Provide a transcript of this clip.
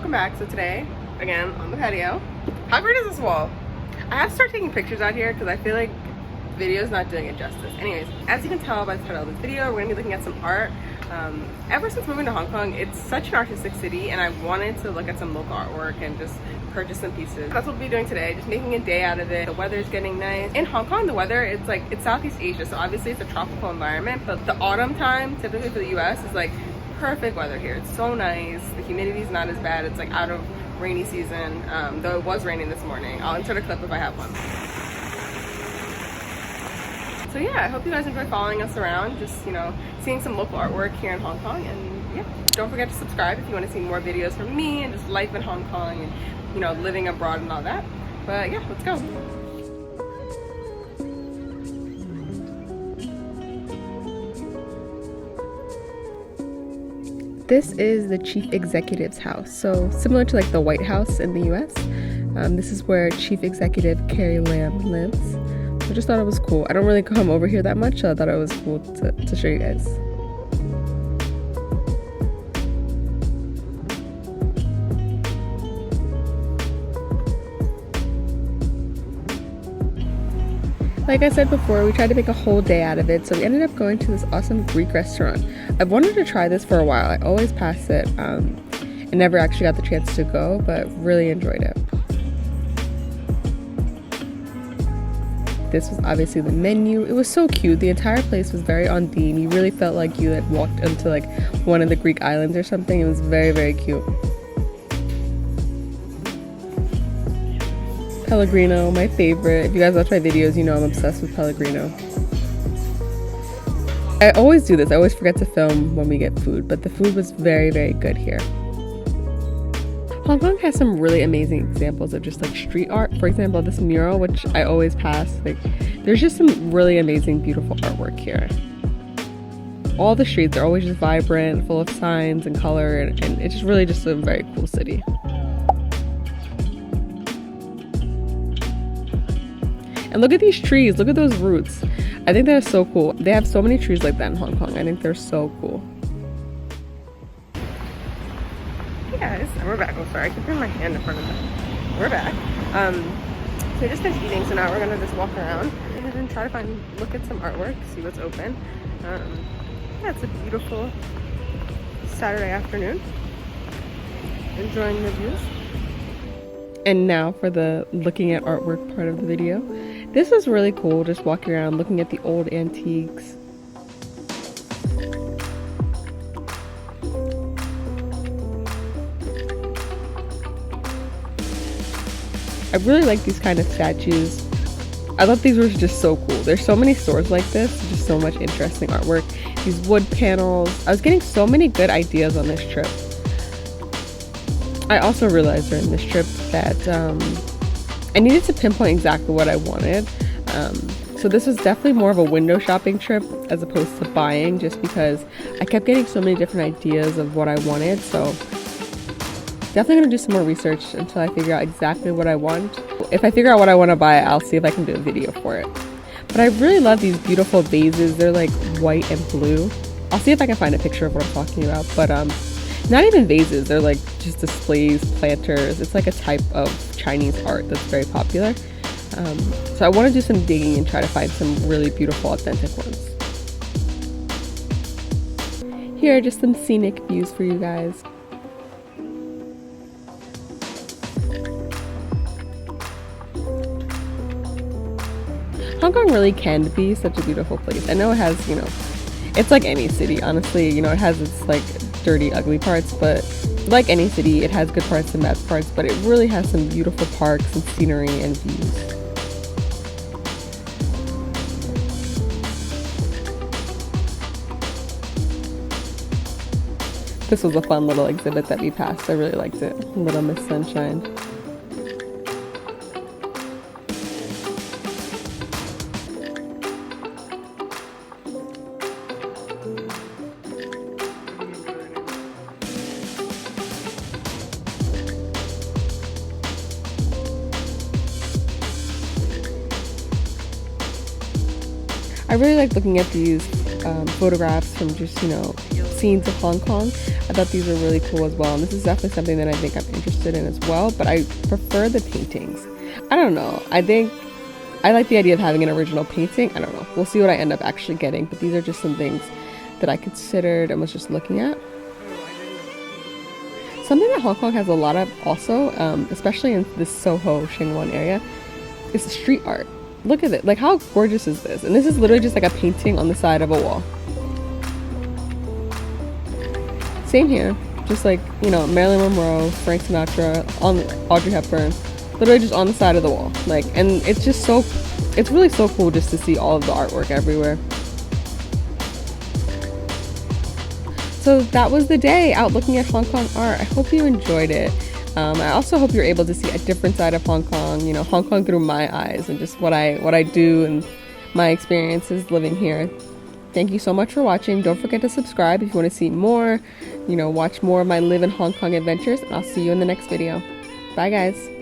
welcome back. So today, again, on the patio. How great is this wall? I have to start taking pictures out here because I feel like the video is not doing it justice. Anyways, as you can tell by the title of this video, we're gonna be looking at some art. Ever since moving to Hong Kong, it's such an artistic city, and I wanted to look at some local artwork and just purchase some pieces. That's what we'll be doing today, just making a day out of it. The weather's getting nice. In Hong Kong, the weather, it's Southeast Asia, so obviously it's a tropical environment, but the autumn time, typically for the US, is like perfect weather here. It's so nice. The humidity is not as bad. It's like out of rainy season, though it was raining this morning. I'll insert a clip if I have one. So yeah, I hope you guys enjoy following us around, just, you know, seeing some local artwork here in Hong Kong. And yeah, don't forget to subscribe if you want to see more videos from me and just life in Hong Kong and, you know, living abroad and all that. But yeah, let's go. This is the chief executive's house. So similar to like the White House in the US, this is where Chief Executive Carrie Lam lives. I just thought it was cool. I don't really come over here that much, so I thought it was cool to show you guys. Like I said before, we tried to make a whole day out of it, so we ended up going to this awesome Greek restaurant. I've wanted to try this for a while. I always pass it and never actually got the chance to go, but really enjoyed it. This was obviously the menu. It was so cute. The entire place was very on theme. You really felt like you had walked into like one of the Greek islands or something. It was very, very cute. Pellegrino, my favorite. If you guys watch my videos, you know I'm obsessed with Pellegrino. I always do this. I always forget to film when we get food, but the food was very, very good here. Hong Kong has some really amazing examples of just like street art. For example, this mural, which I always pass, like there's just some really amazing, beautiful artwork here. All the streets are always just vibrant, full of signs and color, and it's just really just a very cool city. And look at these trees, look at those roots. I think they're so cool. They have so many trees like that in Hong Kong. I think they're so cool. Guys, and we're back. I'm sorry, I keep putting my hand in front of them. We're back. So we just finished eating, so now we're gonna just walk around and try to look at some artwork, see what's open. Yeah, it's a beautiful Saturday afternoon. Enjoying the views. And now for the looking at artwork part of the video. This was really cool, just walking around looking at the old antiques. I really like these kind of statues. I thought these were just so cool. There's so many stores like this, just so much interesting artwork. These wood panels. I was getting so many good ideas on this trip. I also realized during this trip that I needed to pinpoint exactly what I wanted. So this was definitely more of a window shopping trip as opposed to buying, just because I kept getting so many different ideas of what I wanted. So definitely gonna do some more research until I figure out exactly what I want. If I figure out what I want to buy, I'll see if I can do a video for it. But I really love these beautiful vases. They're like white and blue. I'll see if I can find a picture of what I'm talking about. But not even vases. They're like just displays, planters. It's like a type of Chinese art that's very popular. So I want to do some digging and try to find some really beautiful, authentic ones. Here are just some scenic views for you guys. Hong Kong really can be such a beautiful place. I know it has, you know, it's like any city, honestly. You know, it has its like dirty, ugly parts, but like any city, it has good parts and bad parts, but it really has some beautiful parks and scenery and views. This was a fun little exhibit that we passed. I really liked it. Little Miss Sunshine. I really like looking at these photographs from just, you know, scenes of Hong Kong. I thought these were really cool as well, and this is definitely something that I think I'm interested in as well, but I prefer the paintings. I don't know, I think I like the idea of having an original painting. I don't know, we'll see what I end up actually getting, but these are just some things that I considered and was just looking at. Something that Hong Kong has a lot of also, especially in this Soho, Sheung-wan area, is street art. Look at it, like how gorgeous is this? And this is literally just like a painting on the side of a wall. Same here, just like, you know, Marilyn Monroe, Frank Sinatra, on Audrey Hepburn, literally just on the side of the wall. Like, and it's just so, it's really so cool just to see all of the artwork everywhere. So that was the day out looking at Hong Kong art. I hope you enjoyed it. I also hope you're able to see a different side of Hong Kong, you know, Hong Kong through my eyes and just what I do and my experiences living here. Thank you so much for watching. Don't forget to subscribe if you want to see more, you know, watch more of my live in Hong Kong adventures, and I'll see you in the next video. Bye guys.